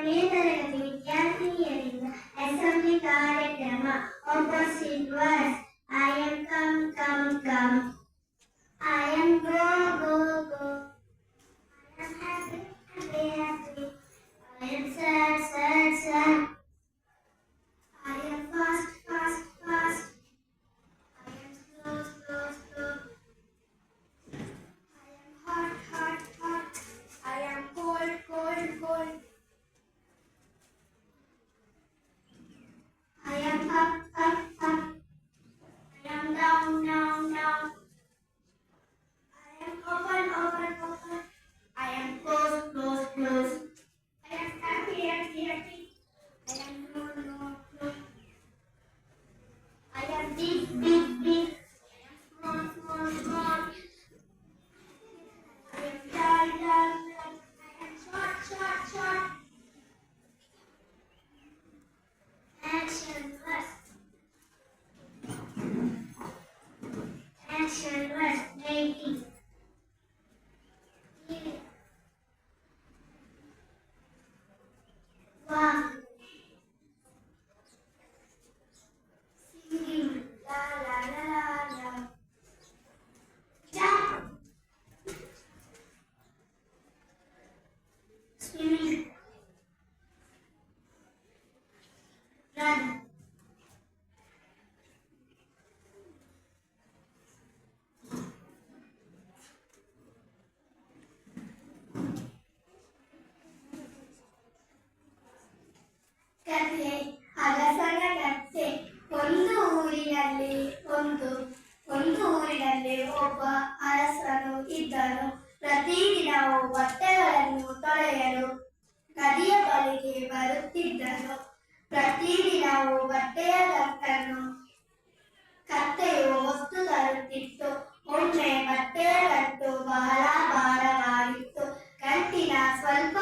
ಕೊನೆಯ ತರಗತಿ ವಿದ್ಯಾರ್ಥಿನಿಯರಿಂದ ಅಸೆಂಬ್ಲಿ ಕಾರ್ಯಕ್ರಮ. Opposite words. I am come, come, come. I am go, go, go. I am happy, happy, happy. I am sad, sad, sad. I am fast, fast, fast. I am slow, slow, slow. I am hot, hot, hot. I am cold, cold, cold. I am up, up, up. I am down, down, down. I am open, open, open. I am close, close, close. I am happy, happy, happy. I am no, no, no. I am big, big, big. I am small, small, small. I am tall, tall, tall. I am short, short, short. Action plus. Action plus. Dating. Walk. Singing. La la la la la. Jump. Swimming. Run. ಕಥೆ ಅಗಸನ ಕಥೆ. ಒಂದು ಊರಿನಲ್ಲಿ ಒಬ್ಬ ಅರಸನು ಇದ್ದನು. ಪ್ರತಿದಿನವೂ ಬಟ್ಟೆಗಳನ್ನು ತೊಳೆಯಲು ನದಿಯ ಬಳಿಗೆ ಬರುತ್ತಿದ್ದನು. ಪ್ರತಿದಿನವೂ ಬಟ್ಟೆಯ ಕತ್ತೆಯು ಹೊತ್ತು ತರುತ್ತಿತ್ತು. ಒಮ್ಮೆ ಬಟ್ಟೆಯ ಗಂಟು ಬಹಳ ಭಾರವಾಗಿತ್ತು. ಗಂಟಿನ ಸ್ವಲ್ಪ